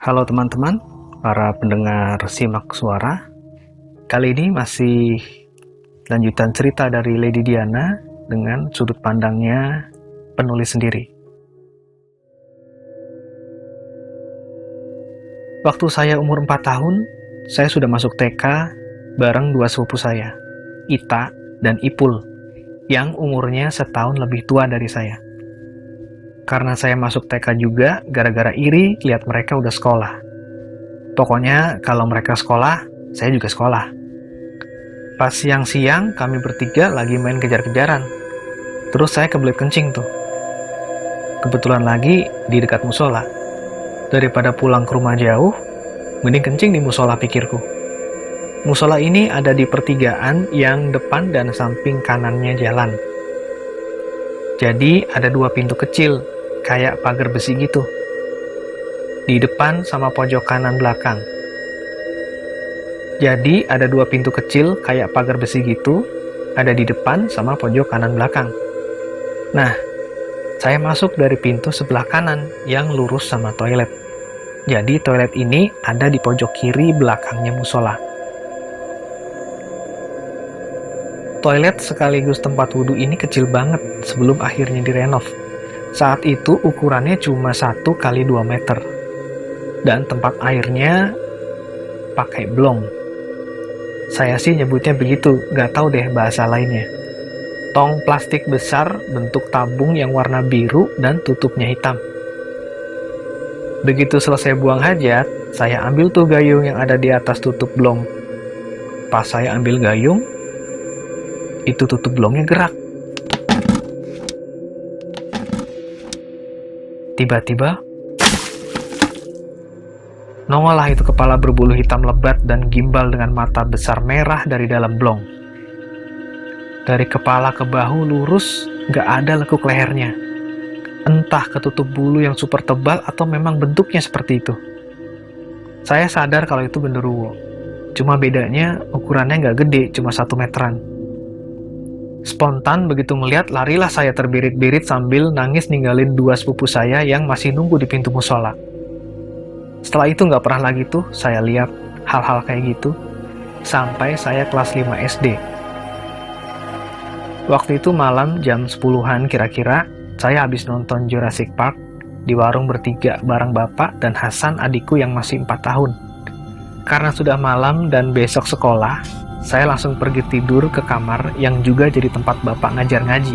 Halo teman-teman, para pendengar Simak Suara. Kali ini masih lanjutan cerita dari Lady Diana dengan sudut pandangnya penulis sendiri. Waktu saya umur 4 tahun, saya sudah masuk TK bareng dua sepupu saya, Ita dan Ipul, yang umurnya setahun lebih tua dari saya. Karena saya masuk TK juga gara-gara iri lihat mereka udah sekolah. Pokoknya kalau mereka sekolah, saya juga sekolah. Pas siang-siang kami bertiga lagi main kejar-kejaran. Terus saya kebelet kencing tuh. Kebetulan lagi di dekat musola. Daripada pulang ke rumah jauh, mending kencing di musola pikirku. Musola ini ada di pertigaan yang depan dan samping kanannya jalan. Jadi ada dua pintu kecil, kayak pagar besi gitu. Di depan sama pojok kanan belakang. Jadi ada dua pintu kecil kayak pagar besi gitu, ada di depan sama pojok kanan belakang. Nah, saya masuk dari pintu sebelah kanan yang lurus sama toilet. Jadi toilet ini ada di pojok kiri belakangnya musola. Toilet sekaligus tempat wudhu ini kecil banget sebelum akhirnya direnov. Saat itu ukurannya cuma 1 kali 2 meter. Dan tempat airnya pakai blong. Saya sih nyebutnya begitu, gak tahu deh bahasa lainnya. Tong plastik besar bentuk tabung yang warna biru dan tutupnya hitam. Begitu selesai buang hajat, saya ambil tuh gayung yang ada di atas tutup blong. Pas saya ambil gayung, itu tutup blongnya gerak. Tiba-tiba, nongollah itu kepala berbulu hitam lebat dan gimbal dengan mata besar merah dari dalam blong. Dari kepala ke bahu lurus, gak ada lekuk lehernya. Entah ketutup bulu yang super tebal atau memang bentuknya seperti itu. Saya sadar kalau itu genderuwo. Cuma bedanya ukurannya gak gede, cuma 1 meteran. Spontan begitu melihat, larilah saya terbirit-birit sambil nangis ninggalin dua sepupu saya yang masih nunggu di pintu musola. Setelah itu gak pernah lagi tuh saya lihat hal-hal kayak gitu sampai saya kelas 5 SD. Waktu itu malam jam 10-an kira-kira, saya habis nonton Jurassic Park di warung bertiga bareng bapak dan Hasan adikku yang masih 4 tahun. Karena sudah malam dan besok sekolah, saya langsung pergi tidur ke kamar yang juga jadi tempat bapak ngajar ngaji.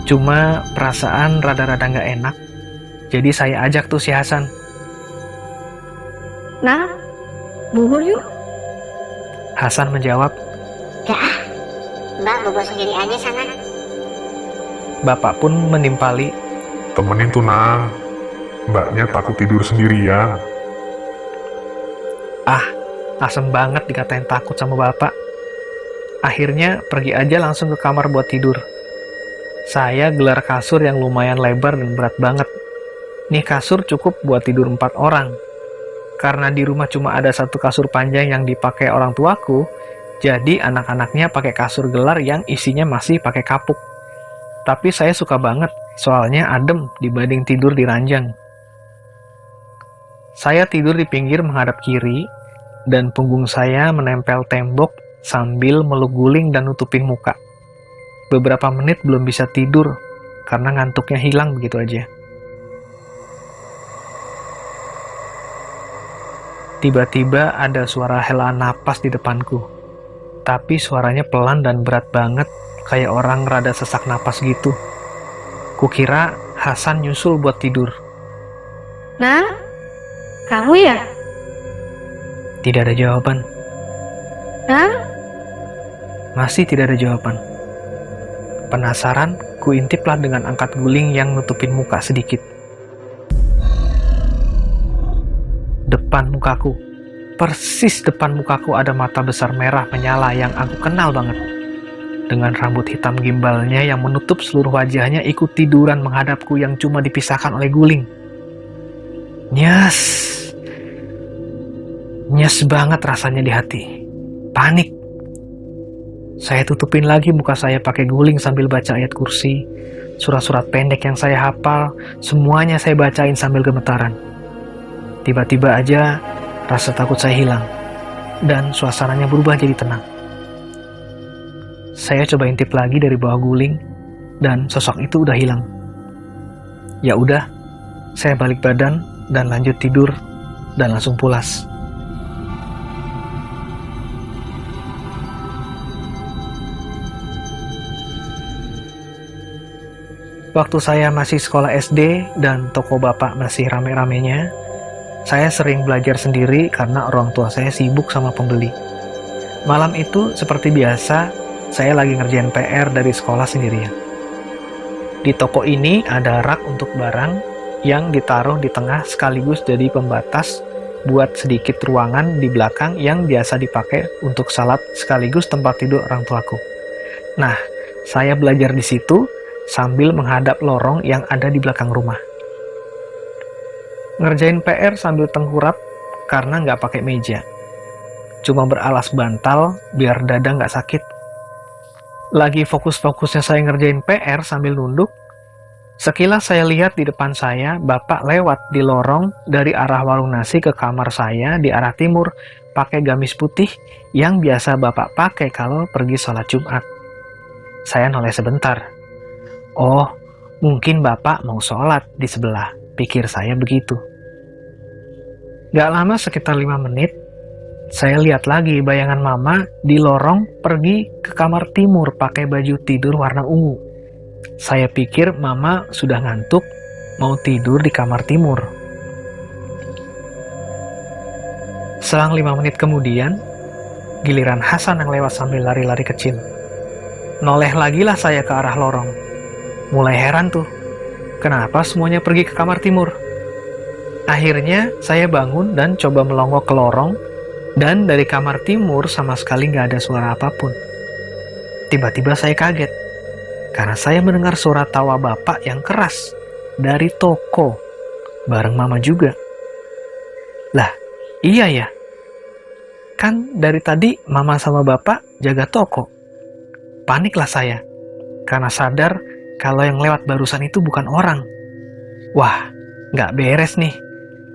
Cuma perasaan rada-rada gak enak, jadi saya ajak tuh si Hasan. Nah, buhur yuk. Hasan menjawab, Ya, Mbak bobo sendiri aja sana. bapak pun menimpali, Temenin tuh nah, mbaknya takut tidur sendirian. ah, asem banget dikatain takut sama bapak. Akhirnya pergi aja langsung ke kamar buat tidur. Saya gelar kasur yang lumayan lebar dan berat banget. Nih kasur cukup buat tidur 4 orang. Karena di rumah cuma ada 1 kasur panjang yang dipakai orang tuaku, jadi anak-anaknya pakai kasur gelar yang isinya masih pakai kapuk. Tapi saya suka banget, soalnya adem dibanding tidur di ranjang. Saya tidur di pinggir menghadap kiri, dan punggung saya menempel tembok sambil meluk guling dan nutupin muka. Beberapa menit belum bisa tidur, karena ngantuknya hilang begitu aja. Tiba-tiba ada suara helaan napas di depanku. Tapi suaranya pelan dan berat banget, kayak orang rada sesak napas gitu. Kukira Hasan nyusul buat tidur. Nah, kamu ya? Tidak ada jawaban. Hah? Masih tidak ada jawaban. Penasaran, kuintiplah dengan angkat guling yang nutupin muka sedikit. Depan mukaku, persis depan mukaku ada mata besar merah menyala yang aku kenal banget. Dengan rambut hitam gimbalnya yang menutup seluruh wajahnya ikut tiduran menghadapku yang cuma dipisahkan oleh guling. Nyes. Nyes banget rasanya di hati. Panik. Saya tutupin lagi muka saya pakai guling sambil baca ayat kursi. Surat-surat pendek yang saya hafal, semuanya saya bacain sambil gemetaran. Tiba-tiba aja rasa takut saya hilang dan suasananya berubah jadi tenang. Saya coba intip lagi dari bawah guling dan sosok itu udah hilang. Ya udah, saya balik badan dan lanjut tidur dan langsung pulas. Waktu saya masih sekolah SD dan toko bapak masih rame-ramenya, saya sering belajar sendiri karena orang tua saya sibuk sama pembeli. Malam itu seperti biasa, saya lagi ngerjain PR dari sekolah sendirian. Di toko ini ada rak untuk barang yang ditaruh di tengah sekaligus jadi pembatas buat sedikit ruangan di belakang yang biasa dipakai untuk salat sekaligus tempat tidur orang tuaku. Nah, saya belajar di situ sambil menghadap lorong yang ada di belakang rumah. Ngerjain PR sambil tengkurap karena nggak pakai meja. Cuma beralas bantal biar dada nggak sakit. Lagi fokus-fokusnya saya ngerjain PR sambil nunduk, sekilas saya lihat di depan saya bapak lewat di lorong dari arah warung nasi ke kamar saya di arah timur pakai gamis putih yang biasa bapak pakai kalau pergi sholat Jumat. Saya noleh sebentar. Oh, mungkin bapak mau sholat di sebelah, pikir saya begitu. Gak lama sekitar 5 menit, saya lihat lagi bayangan mama di lorong pergi ke kamar timur pakai baju tidur warna ungu. Saya pikir mama sudah ngantuk, mau tidur di kamar timur. Selang 5 menit kemudian, giliran Hasan yang lewat sambil lari-lari kecil. Noleh lagilah saya ke arah lorong. Mulai heran tuh, kenapa semuanya pergi ke kamar timur? Akhirnya saya bangun dan coba melongo ke lorong, dan dari kamar timur sama sekali nggak ada suara apapun. Tiba-tiba saya kaget, karena saya mendengar suara tawa bapak yang keras dari toko, bareng mama juga. Lah, iya ya, kan dari tadi mama sama bapak jaga toko. Paniklah saya, karena sadar kalau yang lewat barusan itu bukan orang. Wah, nggak beres nih.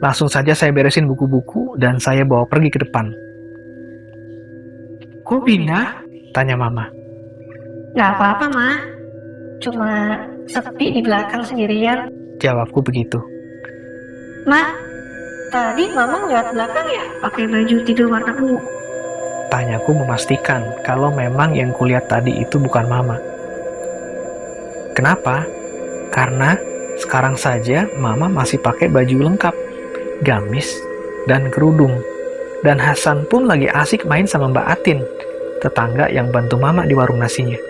Langsung saja saya beresin buku-buku dan saya bawa pergi ke depan. Kok pindah? Tanya mama. Nggak apa-apa, Ma. Cuma sepi di belakang sendirian. Jawabku begitu. Ma, tadi Mama lewat belakang ya? Pakai baju tidur warna ungu. Tanyaku memastikan kalau memang yang kulihat tadi itu bukan mama. Kenapa? Karena sekarang saja mama masih pakai baju lengkap, gamis, dan kerudung. Dan Hasan pun lagi asik main sama Mbak Atin, tetangga yang bantu mama di warung nasinya.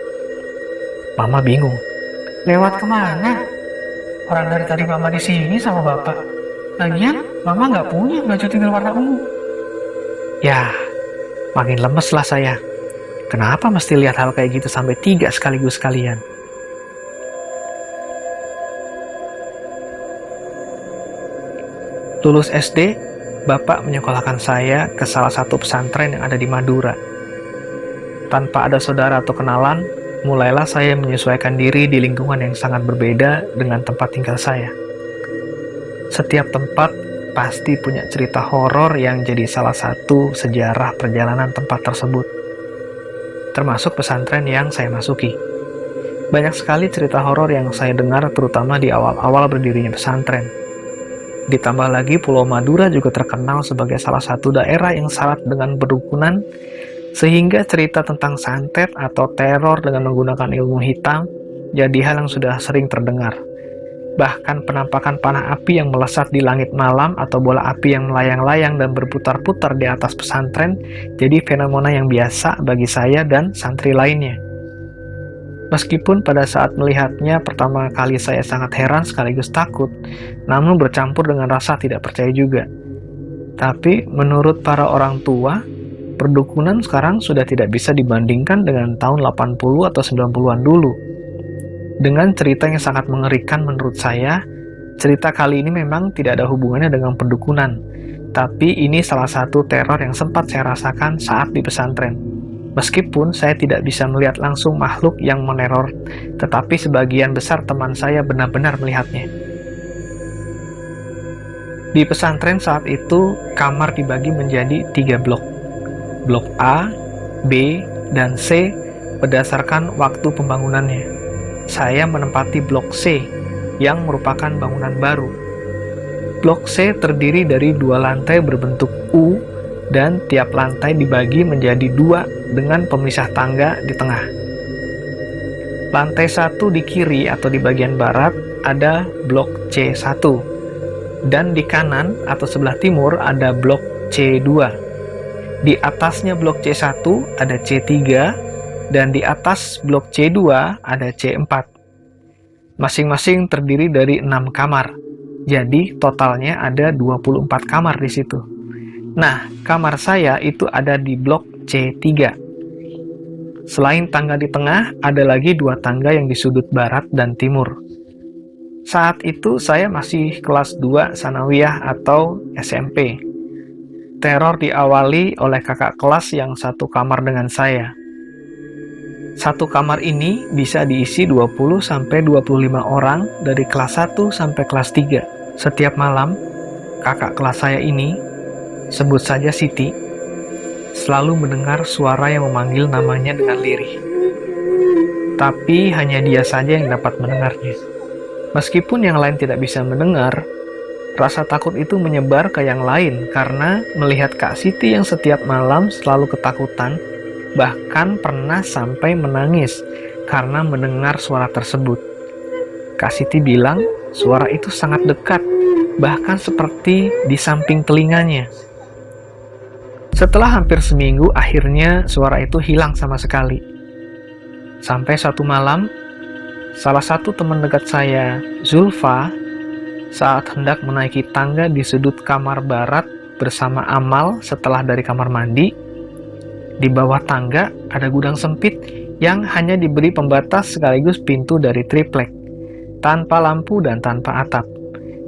Mama bingung. Lewat kemana? Orang dari tadi mama di sini sama bapak. Lagian mama nggak punya baju tidur warna ungu. Ya, makin lemes lah saya. Kenapa mesti lihat hal kayak gitu sampai 3 sekaligus sekalian? Lulus SD, bapak menyekolahkan saya ke salah satu pesantren yang ada di Madura. Tanpa ada saudara atau kenalan, mulailah saya menyesuaikan diri di lingkungan yang sangat berbeda dengan tempat tinggal saya. Setiap tempat pasti punya cerita horor yang jadi salah satu sejarah perjalanan tempat tersebut. Termasuk pesantren yang saya masuki. Banyak sekali cerita horor yang saya dengar terutama di awal-awal berdirinya pesantren. Ditambah lagi Pulau Madura juga terkenal sebagai salah satu daerah yang syarat dengan perdukunan, sehingga cerita tentang santet atau teror dengan menggunakan ilmu hitam jadi hal yang sudah sering terdengar. Bahkan penampakan panah api yang melesat di langit malam atau bola api yang melayang-layang dan berputar-putar di atas pesantren jadi fenomena yang biasa bagi saya dan santri lainnya. Meskipun pada saat melihatnya pertama kali saya sangat heran sekaligus takut, namun bercampur dengan rasa tidak percaya juga. Tapi menurut para orang tua, perdukunan sekarang sudah tidak bisa dibandingkan dengan tahun 80 atau 90-an dulu. Dengan cerita yang sangat mengerikan menurut saya, cerita kali ini memang tidak ada hubungannya dengan perdukunan, tapi ini salah satu teror yang sempat saya rasakan saat di pesantren. Meskipun saya tidak bisa melihat langsung makhluk yang meneror, tetapi sebagian besar teman saya benar-benar melihatnya. Di pesantren saat itu, kamar dibagi menjadi 3 blok. Blok A, B, dan C berdasarkan waktu pembangunannya. Saya menempati blok C, yang merupakan bangunan baru. Blok C terdiri dari 2 lantai berbentuk U, dan tiap lantai dibagi menjadi 2 dengan pemisah tangga di tengah. Lantai 1 di kiri atau di bagian barat ada blok C1, dan di kanan atau sebelah timur ada blok C2. Di atasnya blok C1 ada C3, dan di atas blok C2 ada C4. Masing-masing terdiri dari 6 kamar. Jadi totalnya ada 24 kamar di situ. Nah, kamar saya itu ada di blok C3. Selain tangga di tengah, ada lagi 2 tangga yang di sudut barat dan timur. Saat itu saya masih kelas 2 sanawiyah atau SMP. Teror diawali oleh kakak kelas yang satu kamar dengan saya. Satu kamar ini bisa diisi 20-25 orang dari kelas 1 sampai kelas 3. Setiap malam, kakak kelas saya ini, sebut saja Siti, selalu mendengar suara yang memanggil namanya dengan lirih. Tapi hanya dia saja yang dapat mendengarnya. Meskipun yang lain tidak bisa mendengar, rasa takut itu menyebar ke yang lain karena melihat Kak Siti yang setiap malam selalu ketakutan, bahkan pernah sampai menangis karena mendengar suara tersebut. Kak Siti bilang suara itu sangat dekat, bahkan seperti di samping telinganya. Setelah hampir seminggu, akhirnya suara itu hilang sama sekali. Sampai satu malam, salah satu teman dekat saya, Zulfa, saat hendak menaiki tangga di sudut kamar barat bersama Amal setelah dari kamar mandi, di bawah tangga ada gudang sempit yang hanya diberi pembatas sekaligus pintu dari triplek, tanpa lampu dan tanpa atap.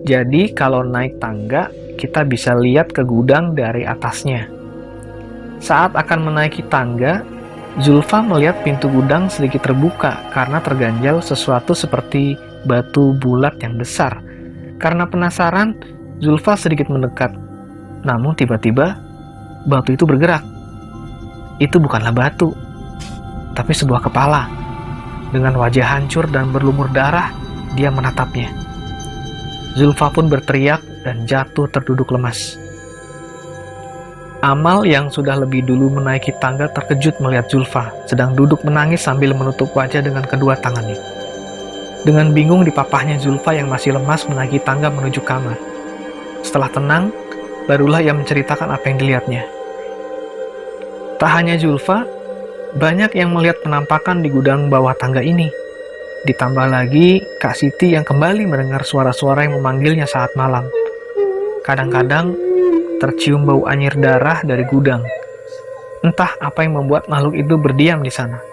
Jadi kalau naik tangga, kita bisa lihat ke gudang dari atasnya. Saat akan menaiki tangga, Zulfa melihat pintu gudang sedikit terbuka karena terganjal sesuatu seperti batu bulat yang besar. Karena penasaran, Zulfa sedikit mendekat. Namun tiba-tiba, batu itu bergerak. Itu bukanlah batu, tapi sebuah kepala. Dengan wajah hancur dan berlumur darah, dia menatapnya. Zulfa pun berteriak dan jatuh terduduk lemas. Amal yang sudah lebih dulu menaiki tangga terkejut melihat Zulfa sedang duduk menangis sambil menutup wajah dengan kedua tangannya. Dengan bingung dipapahnya Zulfa yang masih lemas menaiki tangga menuju kamar. Setelah tenang, barulah ia menceritakan apa yang dilihatnya. Tak hanya Zulfa, banyak yang melihat penampakan di gudang bawah tangga ini. Ditambah lagi Kak Siti yang kembali mendengar suara-suara yang memanggilnya saat malam. Kadang-kadang tercium bau anyir darah dari gudang. Entah apa yang membuat makhluk itu berdiam di sana.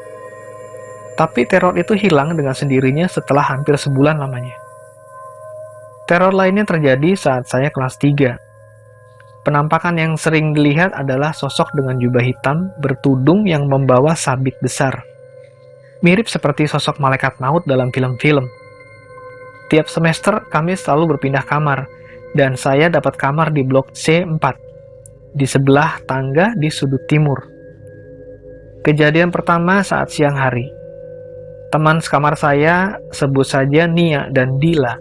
Tapi teror itu hilang dengan sendirinya setelah hampir sebulan lamanya. Teror lainnya terjadi saat saya kelas 3. Penampakan yang sering dilihat adalah sosok dengan jubah hitam bertudung yang membawa sabit besar. Mirip seperti sosok malaikat maut dalam film-film. Tiap semester kami selalu berpindah kamar, dan saya dapat kamar di blok C4, di sebelah tangga di sudut timur. Kejadian pertama saat siang hari. Teman sekamar saya, sebut saja Nia dan Dila.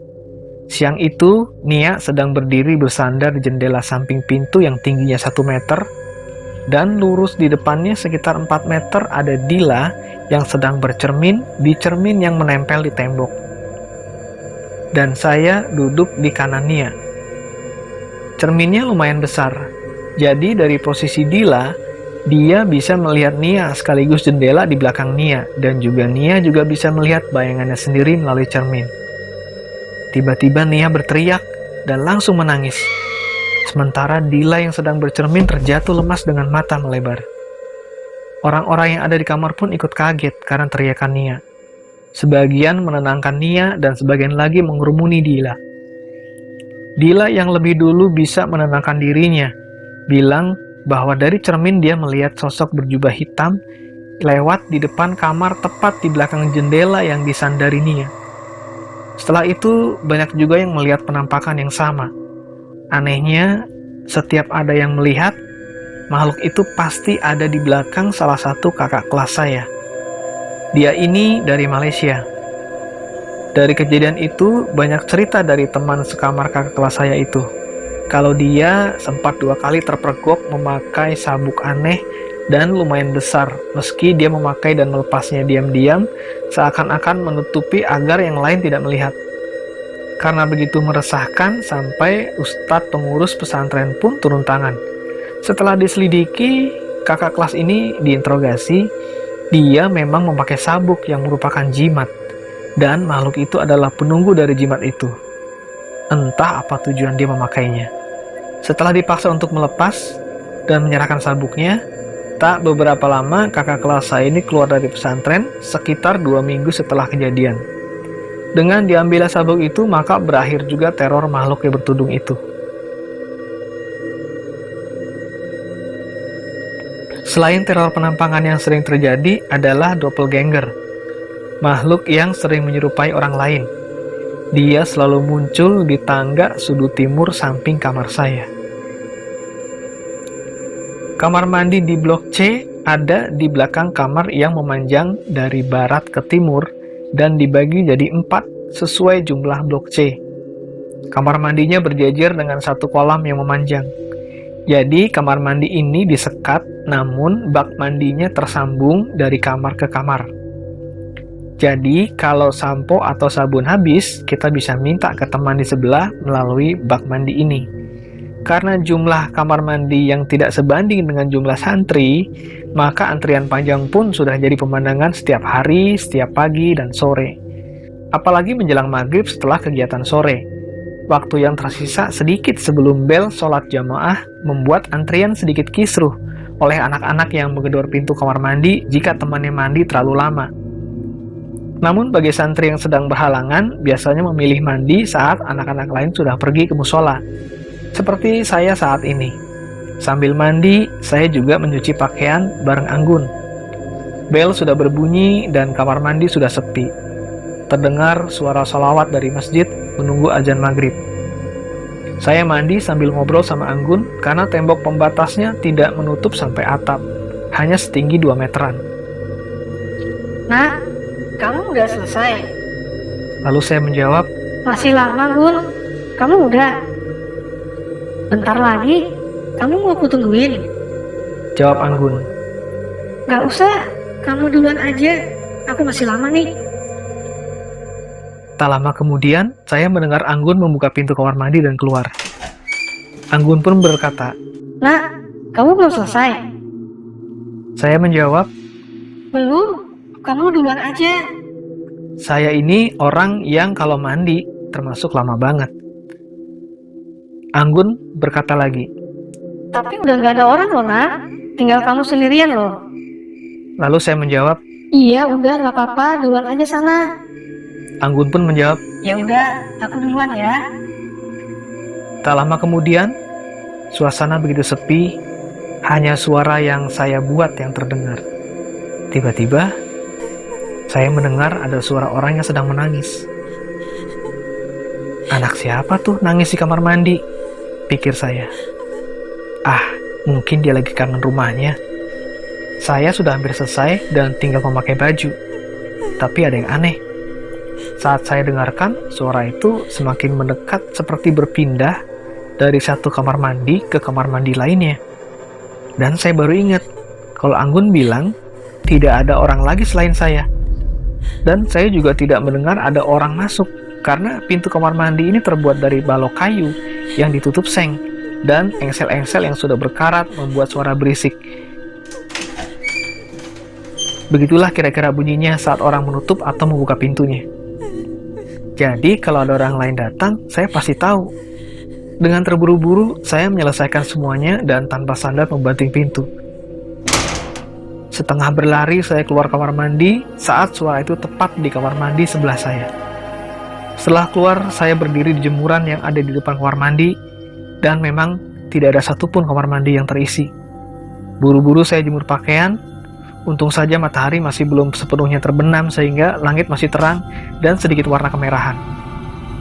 Siang itu, Nia sedang berdiri bersandar di jendela samping pintu yang tingginya 1 meter, dan lurus di depannya sekitar 4 meter ada Dila yang sedang bercermin di cermin yang menempel di tembok. Dan saya duduk di kanan Nia. Cerminnya lumayan besar, jadi dari posisi Dila, dia bisa melihat Nia sekaligus jendela di belakang Nia, dan juga Nia juga bisa melihat bayangannya sendiri melalui cermin. Tiba-tiba Nia berteriak dan langsung menangis, sementara Dila yang sedang bercermin terjatuh lemas dengan mata melebar. Orang-orang yang ada di kamar pun ikut kaget karena teriakan Nia. Sebagian menenangkan Nia dan sebagian lagi mengerumuni Dila. Dila yang lebih dulu bisa menenangkan dirinya, bilang bahwa dari cermin dia melihat sosok berjubah hitam lewat di depan kamar tepat di belakang jendela yang disandari Nia. Setelah itu, banyak juga yang melihat penampakan yang sama. Anehnya, setiap ada yang melihat, makhluk itu pasti ada di belakang salah satu kakak kelas saya. Dia ini dari Malaysia. Dari kejadian itu, banyak cerita dari teman sekamar kakak kelas saya itu. Kalau dia sempat 2 kali terpergok memakai sabuk aneh dan lumayan besar, meski dia memakai dan melepasnya diam-diam, seakan-akan menutupi agar yang lain tidak melihat. Karena begitu meresahkan, sampai ustadz pengurus pesantren pun turun tangan. Setelah diselidiki, kakak kelas ini diinterogasi. Dia memang memakai sabuk yang merupakan jimat, dan makhluk itu adalah penunggu dari jimat itu. Entah apa tujuan dia memakainya. Setelah dipaksa untuk melepas dan menyerahkan sabuknya, tak beberapa lama kakak kelas saya ini keluar dari pesantren sekitar 2 minggu setelah kejadian. Dengan diambilnya sabuk itu, maka berakhir juga teror makhluk yang bertudung itu. Selain teror penampangan yang sering terjadi adalah doppelganger, makhluk yang sering menyerupai orang lain. Dia selalu muncul di tangga sudut timur samping kamar saya. Kamar mandi di blok C ada di belakang kamar yang memanjang dari barat ke timur dan dibagi jadi 4 sesuai jumlah blok C. Kamar mandinya berjejer dengan satu kolam yang memanjang. Jadi kamar mandi ini disekat, namun bak mandinya tersambung dari kamar ke kamar. Jadi, kalau sampo atau sabun habis, kita bisa minta ke teman di sebelah melalui bak mandi ini. Karena jumlah kamar mandi yang tidak sebanding dengan jumlah santri, maka antrian panjang pun sudah jadi pemandangan setiap hari, setiap pagi, dan sore. Apalagi menjelang maghrib setelah kegiatan sore. Waktu yang tersisa sedikit sebelum bel sholat jamaah membuat antrian sedikit kisruh oleh anak-anak yang menggedor pintu kamar mandi jika temannya mandi terlalu lama. Namun bagi santri yang sedang berhalangan, biasanya memilih mandi saat anak-anak lain sudah pergi ke musola. Seperti saya saat ini. Sambil mandi, saya juga mencuci pakaian bareng Anggun. Bel sudah berbunyi dan kamar mandi sudah sepi. Terdengar suara sholawat dari masjid menunggu azan maghrib. Saya mandi sambil ngobrol sama Anggun karena tembok pembatasnya tidak menutup sampai atap, hanya setinggi 2 meteran. Nak, kamu udah selesai? Lalu saya menjawab, Masih lama, Gun. Kamu udah? Bentar lagi, kamu mau aku tungguin? jawab Anggun. Gak usah, kamu duluan aja. Aku masih lama nih. Tak lama kemudian, saya mendengar Anggun membuka pintu kamar mandi dan keluar. Anggun pun berkata, Nak, kamu belum selesai? saya menjawab, Belum, kamu duluan aja. saya ini orang yang kalau mandi termasuk lama banget. Anggun berkata lagi, Tapi udah gak ada orang loh, Nak. Tinggal kamu sendirian loh. lalu saya menjawab, Iya, udah gak apa-apa, duluan aja sana. Anggun pun menjawab. Ya udah, aku duluan ya. Tak lama kemudian, suasana begitu sepi, hanya suara yang saya buat yang terdengar. Tiba-tiba, saya mendengar ada suara orang yang sedang menangis. Anak siapa tuh nangis di kamar mandi? Pikir saya. Mungkin dia lagi kangen rumahnya. Saya sudah hampir selesai dan tinggal memakai baju. Tapi ada yang aneh. Saat saya dengarkan, suara itu semakin mendekat seperti berpindah dari satu kamar mandi ke kamar mandi lainnya. Dan saya baru ingat, kalau Anggun bilang, tidak ada orang lagi selain saya. Dan saya juga tidak mendengar ada orang masuk, karena pintu kamar mandi ini terbuat dari balok kayu yang ditutup seng, dan engsel-engsel yang sudah berkarat membuat suara berisik. Begitulah kira-kira bunyinya saat orang menutup atau membuka pintunya. Jadi kalau ada orang lain datang, saya pasti tahu. Dengan terburu-buru, saya menyelesaikan semuanya dan tanpa sadar membanting pintu. Setengah berlari, saya keluar kamar mandi saat suara itu tepat di kamar mandi sebelah saya. Setelah keluar, saya berdiri di jemuran yang ada di depan kamar mandi, dan memang tidak ada satupun kamar mandi yang terisi. Buru-buru saya jemur pakaian. Untung saja matahari masih belum sepenuhnya terbenam sehingga langit masih terang dan sedikit warna kemerahan.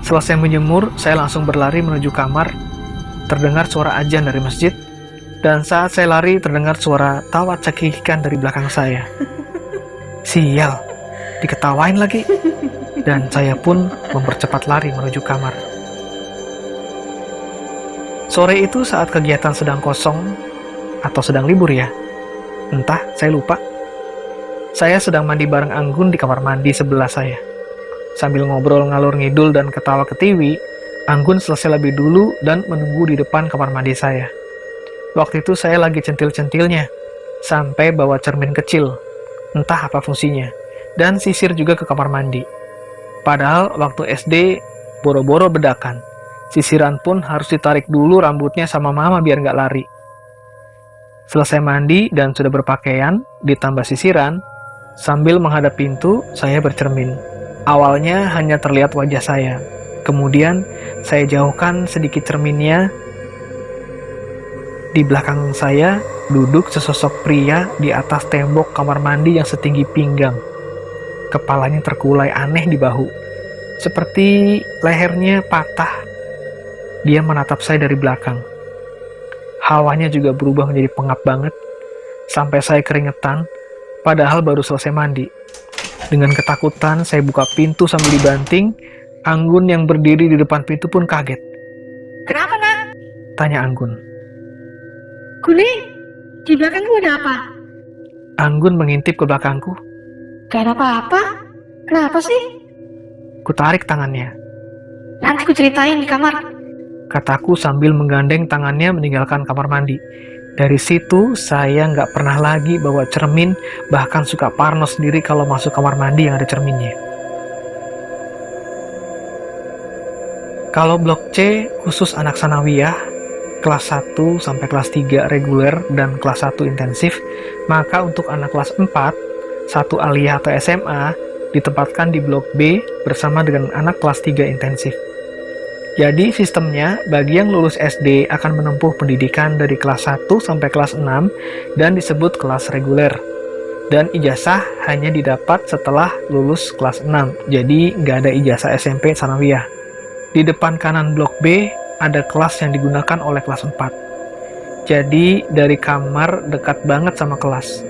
Selesai menjemur, saya langsung berlari menuju kamar terdengar suara azan dari masjid, dan saat saya lari terdengar suara tawa cekikikan dari belakang saya. Sial, diketawain lagi. Dan saya pun mempercepat lari menuju kamar. Sore itu saat kegiatan sedang kosong, atau sedang libur ya, entah, saya lupa. Saya sedang mandi bareng Anggun di kamar mandi sebelah saya. Sambil ngobrol ngalur ngidul dan ketawa ketiwi, Anggun selesai lebih dulu dan menunggu di depan kamar mandi saya. Waktu itu saya lagi centil-centilnya, sampai bawa cermin kecil, entah apa fungsinya, dan sisir juga ke kamar mandi. Padahal waktu SD, boro-boro bedakan. Sisiran pun harus ditarik dulu rambutnya sama mama biar nggak lari. Selesai mandi dan sudah berpakaian, ditambah sisiran, sambil menghadap pintu, saya bercermin. Awalnya hanya terlihat wajah saya. Kemudian, saya jauhkan sedikit cerminnya. Di belakang saya, duduk sesosok pria di atas tembok kamar mandi yang setinggi pinggang. Kepalanya terkulai aneh di bahu. Seperti lehernya patah. Dia menatap saya dari belakang. Hawanya juga berubah menjadi pengap banget. Sampai saya keringetan, padahal baru selesai mandi. Dengan ketakutan, saya buka pintu sambil dibanting. Anggun yang berdiri di depan pintu pun kaget. Kenapa, Nak? Tanya Anggun. Kuning, di belakangku ada apa? Anggun mengintip ke belakangku. Gak ada apa-apa. Kenapa sih? Kutarik tangannya. Nanti ku ceritain di kamar. Kataku sambil menggandeng tangannya meninggalkan kamar mandi. Dari situ, saya nggak pernah lagi bawa cermin, bahkan suka parno sendiri kalau masuk kamar mandi yang ada cerminnya. Kalau blok C, khusus anak sanawiyah, kelas 1 sampai kelas 3 reguler dan kelas 1 intensif, maka untuk anak kelas 4, 1 aliyah atau SMA, ditempatkan di blok B bersama dengan anak kelas 3 intensif. Jadi sistemnya, bagi yang lulus SD akan menempuh pendidikan dari kelas 1 sampai kelas 6 dan disebut kelas reguler. Dan ijazah hanya didapat setelah lulus kelas 6, jadi nggak ada ijazah SMP sanawiyah. Di depan kanan blok B ada kelas yang digunakan oleh kelas 4. Jadi dari kamar dekat banget sama kelas.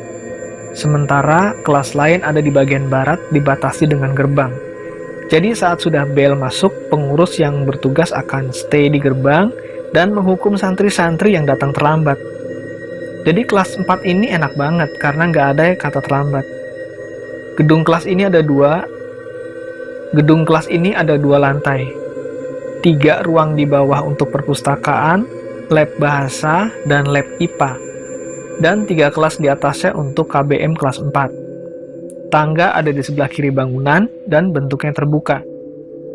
Sementara kelas lain ada di bagian barat dibatasi dengan gerbang. Jadi saat sudah bel masuk, pengurus yang bertugas akan stay di gerbang dan menghukum santri-santri yang datang terlambat. Jadi kelas 4 ini enak banget karena nggak ada kata terlambat. Gedung kelas ini ada dua lantai. 3 ruang di bawah untuk perpustakaan, lab bahasa, dan lab IPA. Dan 3 kelas di atasnya untuk KBM kelas 4. Tangga ada di sebelah kiri bangunan dan bentuknya terbuka.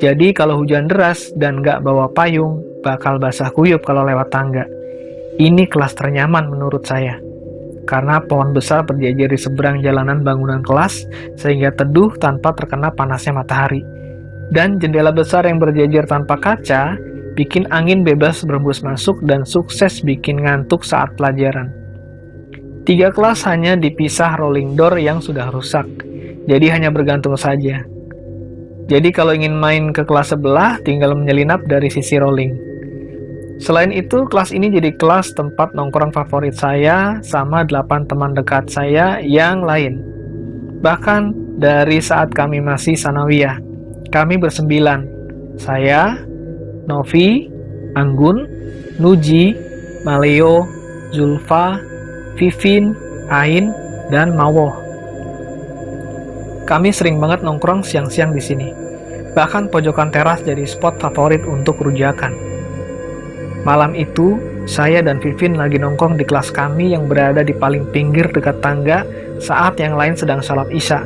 Jadi kalau hujan deras dan nggak bawa payung, bakal basah kuyup kalau lewat tangga. Ini kelas ternyaman menurut saya. Karena pohon besar berjejer di seberang jalanan bangunan kelas, sehingga teduh tanpa terkena panasnya matahari. Dan jendela besar yang berjejer tanpa kaca, bikin angin bebas berembus masuk dan sukses bikin ngantuk saat pelajaran. 3 kelas hanya dipisah rolling door yang sudah rusak, jadi hanya bergantung saja. Jadi kalau ingin main ke kelas sebelah, tinggal menyelinap dari sisi rolling. Selain itu, kelas ini jadi kelas tempat nongkrong favorit saya sama 8 teman dekat saya yang lain. Bahkan dari saat kami masih sanawiyah, kami bersembilan. Saya, Novi, Anggun, Nuji, Maleo, Zulfa, Vivin, Ain, dan Mawoh. Kami sering banget nongkrong siang-siang di sini. Bahkan pojokan teras jadi spot favorit untuk rujakan. Malam itu, saya dan Vivin lagi nongkrong di kelas kami yang berada di paling pinggir dekat tangga saat yang lain sedang sholat isya.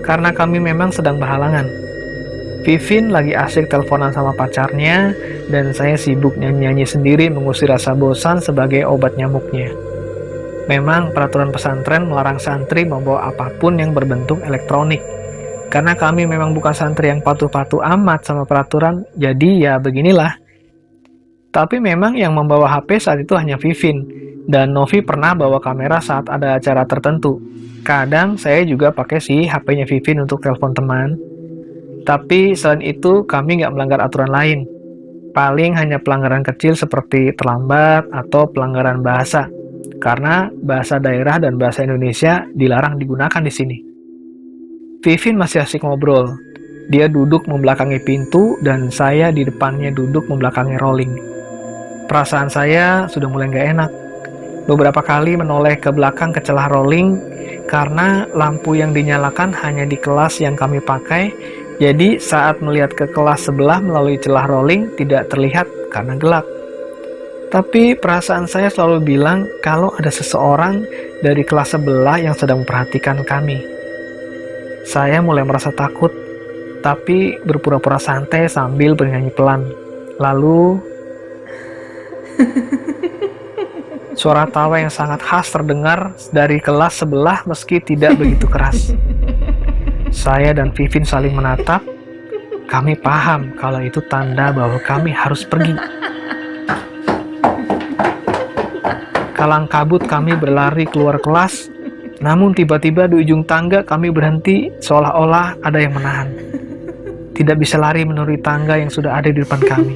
Karena kami memang sedang berhalangan. Vivin lagi asik teleponan sama pacarnya, dan saya sibuk nyanyi-nyanyi sendiri mengusir rasa bosan sebagai obat nyamuknya. Memang peraturan pesantren melarang santri membawa apapun yang berbentuk elektronik. Karena kami memang bukan santri yang patuh-patuh amat sama peraturan, jadi ya beginilah. Tapi memang yang membawa HP saat itu hanya Vivin, dan Novi pernah bawa kamera saat ada acara tertentu. Kadang saya juga pakai si HP-nya Vivin untuk telepon teman. Tapi selain itu, kami nggak melanggar aturan lain. Paling hanya pelanggaran kecil seperti terlambat atau pelanggaran bahasa, karena bahasa daerah dan bahasa Indonesia dilarang digunakan di sini. Vivin masih asik ngobrol. Dia duduk membelakangi pintu dan saya di depannya duduk membelakangi Rolling. Perasaan saya sudah mulai gak enak. Beberapa kali menoleh ke belakang ke celah Rolling karena lampu yang dinyalakan hanya di kelas yang kami pakai, jadi saat melihat ke kelas sebelah melalui celah Rolling tidak terlihat karena gelap. Tapi perasaan saya selalu bilang kalau ada seseorang dari kelas sebelah yang sedang memperhatikan kami. Saya mulai merasa takut, tapi berpura-pura santai sambil bernyanyi pelan. Lalu suara tawa yang sangat khas terdengar dari kelas sebelah meski tidak begitu keras. Saya dan Vivin saling menatap. Kami paham kalau itu tanda bahwa kami harus pergi. Kalang kabut kami berlari keluar kelas, namun tiba-tiba di ujung tangga kami berhenti seolah-olah ada yang menahan. Tidak bisa lari menuruni tangga yang sudah ada di depan kami.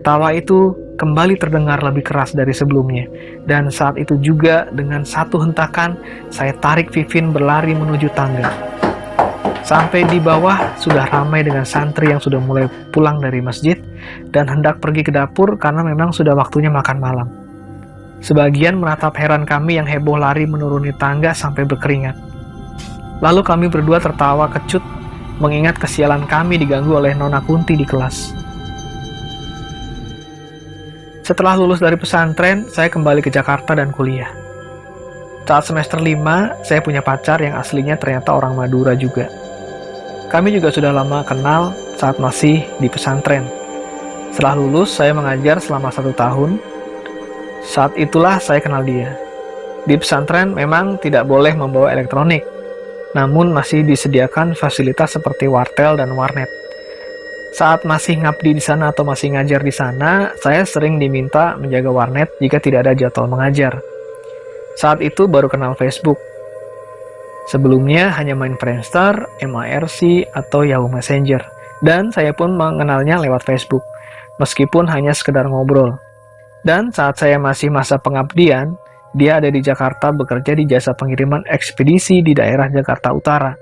Tawa itu kembali terdengar lebih keras dari sebelumnya, dan saat itu juga dengan satu hentakan saya tarik Vivin berlari menuju tangga. Sampai di bawah sudah ramai dengan santri yang sudah mulai pulang dari masjid dan hendak pergi ke dapur karena memang sudah waktunya makan malam. Sebagian menatap heran kami yang heboh lari menuruni tangga sampai berkeringat. Lalu kami berdua tertawa kecut mengingat kesialan kami diganggu oleh Nona Kunti di kelas. Setelah lulus dari pesantren, saya kembali ke Jakarta dan kuliah. Saat semester 5, saya punya pacar yang aslinya ternyata orang Madura juga. Kami juga sudah lama kenal saat masih di pesantren. Setelah lulus, saya mengajar selama 1 tahun. Saat itulah saya kenal dia. Di pesantren memang tidak boleh membawa elektronik, namun masih disediakan fasilitas seperti wartel dan warnet. Saat masih ngabdi di sana atau masih ngajar di sana, saya sering diminta menjaga warnet jika tidak ada jadwal mengajar. Saat itu baru kenal Facebook. Sebelumnya hanya main Friendster, MIRC, atau Yahoo Messenger. Dan saya pun mengenalnya lewat Facebook, meskipun hanya sekedar ngobrol. Dan saat saya masih masa pengabdian, dia ada di Jakarta bekerja di jasa pengiriman ekspedisi di daerah Jakarta Utara.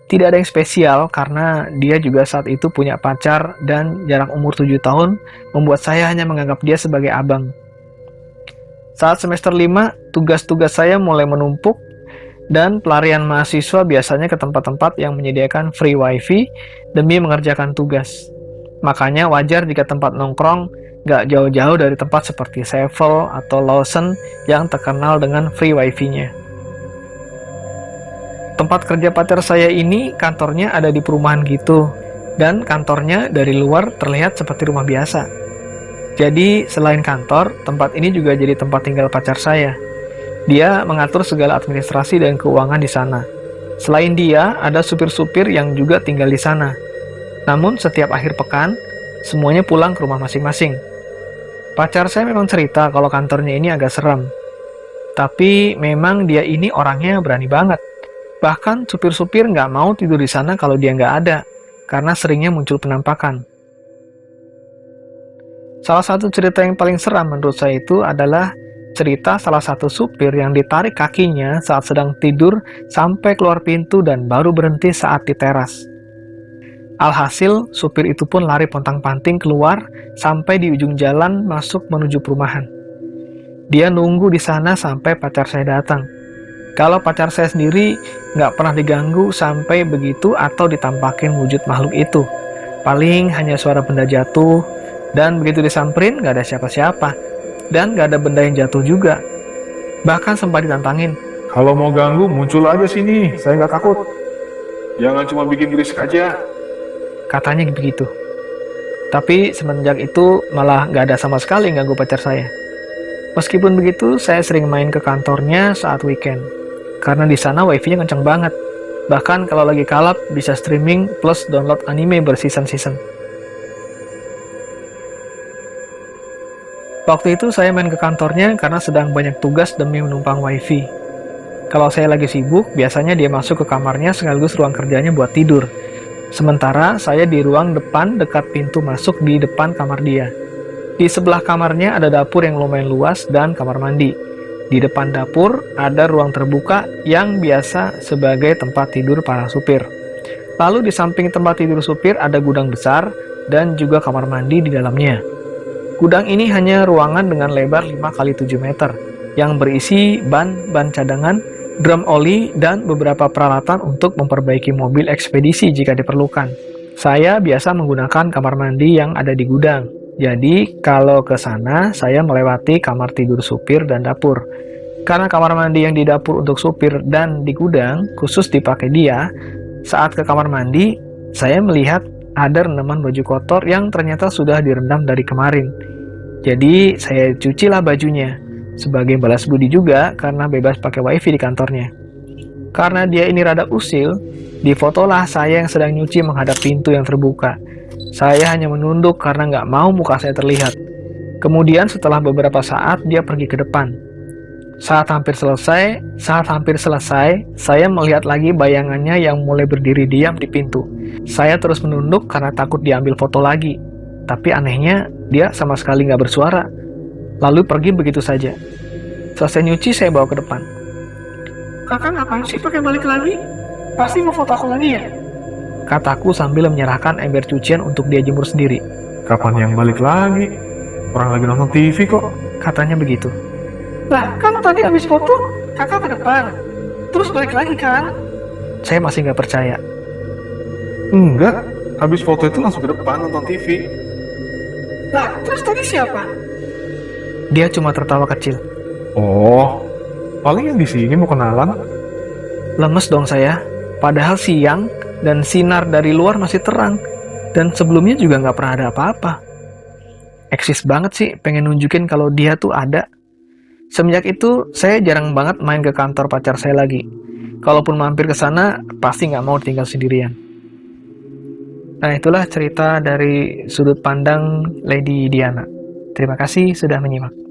Tidak ada yang spesial karena dia juga saat itu punya pacar dan jarak umur 7 tahun membuat saya hanya menganggap dia sebagai abang. Saat semester 5, tugas-tugas saya mulai menumpuk dan pelarian mahasiswa biasanya ke tempat-tempat yang menyediakan free wifi demi mengerjakan tugas. Makanya wajar jika tempat nongkrong gak jauh-jauh dari tempat seperti Sevel atau Lawson yang terkenal dengan free wifi-nya. Tempat kerja pacar saya ini kantornya ada di perumahan gitu, dan kantornya dari luar terlihat seperti rumah biasa. Jadi selain kantor, tempat ini juga jadi tempat tinggal pacar saya. Dia mengatur segala administrasi dan keuangan di sana. Selain dia, ada supir-supir yang juga tinggal di sana. Namun setiap akhir pekan, semuanya pulang ke rumah masing-masing. Pacar saya memang cerita kalau kantornya ini agak seram. Tapi memang dia ini orangnya berani banget. Bahkan supir-supir nggak mau tidur di sana kalau dia nggak ada, karena seringnya muncul penampakan. Salah satu cerita yang paling seram menurut saya itu adalah cerita salah satu supir yang ditarik kakinya saat sedang tidur sampai keluar pintu dan baru berhenti saat di teras. Alhasil, supir itu pun lari pontang-panting keluar sampai di ujung jalan masuk menuju perumahan. Dia nunggu di sana sampai pacar saya datang. Kalau pacar saya sendiri nggak pernah diganggu sampai begitu atau ditampakin wujud makhluk itu. Paling hanya suara benda jatuh, dan begitu disamperin nggak ada siapa-siapa. Dan nggak ada benda yang jatuh juga. Bahkan sempat ditantangin. Kalau mau ganggu, muncul aja sini. Saya nggak takut. Jangan cuma bikin berisik aja. Katanya begitu. Tapi semenjak itu malah nggak ada sama sekali ganggu pacar saya. Meskipun begitu, saya sering main ke kantornya saat weekend. Karena di sana wifi-nya kenceng banget. Bahkan kalau lagi kalap bisa streaming plus download anime berseason-season. Waktu itu saya main ke kantornya karena sedang banyak tugas demi menumpang wifi. Kalau saya lagi sibuk, biasanya dia masuk ke kamarnya sekaligus ruang kerjanya buat tidur. Sementara saya di ruang depan dekat pintu masuk di depan kamar dia. Di sebelah kamarnya ada dapur yang lumayan luas dan kamar mandi. Di depan dapur ada ruang terbuka yang biasa sebagai tempat tidur para supir. Lalu di samping tempat tidur supir ada gudang besar dan juga kamar mandi di dalamnya. Gudang ini hanya ruangan dengan lebar 5x7 meter yang berisi ban cadangan, drum oli, dan beberapa peralatan untuk memperbaiki mobil ekspedisi jika diperlukan. Saya biasa menggunakan kamar mandi yang ada di gudang. Jadi, kalau ke sana, saya melewati kamar tidur supir dan dapur. Karena kamar mandi yang di dapur untuk supir dan di gudang khusus dipakai dia, saat ke kamar mandi, saya melihat ada rendaman baju kotor yang ternyata sudah direndam dari kemarin. Jadi, saya cucilah bajunya. Sebagai balas budi juga karena bebas pakai wifi di kantornya. Karena dia ini rada usil, difotolah saya yang sedang nyuci menghadap pintu yang terbuka. Saya hanya menunduk karena nggak mau muka saya terlihat. Kemudian setelah beberapa saat, dia pergi ke depan. Saat hampir selesai, saya melihat lagi bayangannya yang mulai berdiri diam di pintu. Saya terus menunduk karena takut diambil foto lagi. Tapi anehnya, dia sama sekali nggak bersuara. Lalu pergi begitu saja. Selesai nyuci, saya bawa ke depan. Kakak ngapain sih pakai balik lagi? Pasti mau foto aku lagi ya? Kataku sambil menyerahkan ember cucian untuk dia jemur sendiri. Kapan yang balik lagi? Orang lagi nonton TV kok. Katanya begitu. Lah, kan tadi habis foto, kakak ke depan. Terus balik lagi kan? Saya masih nggak percaya. Enggak, habis foto itu langsung ke depan nonton TV. Lah, terus tadi siapa? Dia cuma tertawa kecil. Oh, paling yang di sini mau kenalan. Lemes dong saya. Padahal siang dan sinar dari luar masih terang. Dan sebelumnya juga nggak pernah ada apa-apa. Eksis banget sih pengen nunjukin kalau dia tuh ada. Semenjak itu, saya jarang banget main ke kantor pacar saya lagi. Kalaupun mampir ke sana, pasti nggak mau tinggal sendirian. Nah, itulah cerita dari sudut pandang Lady Diana. Terima kasih sudah menyimak.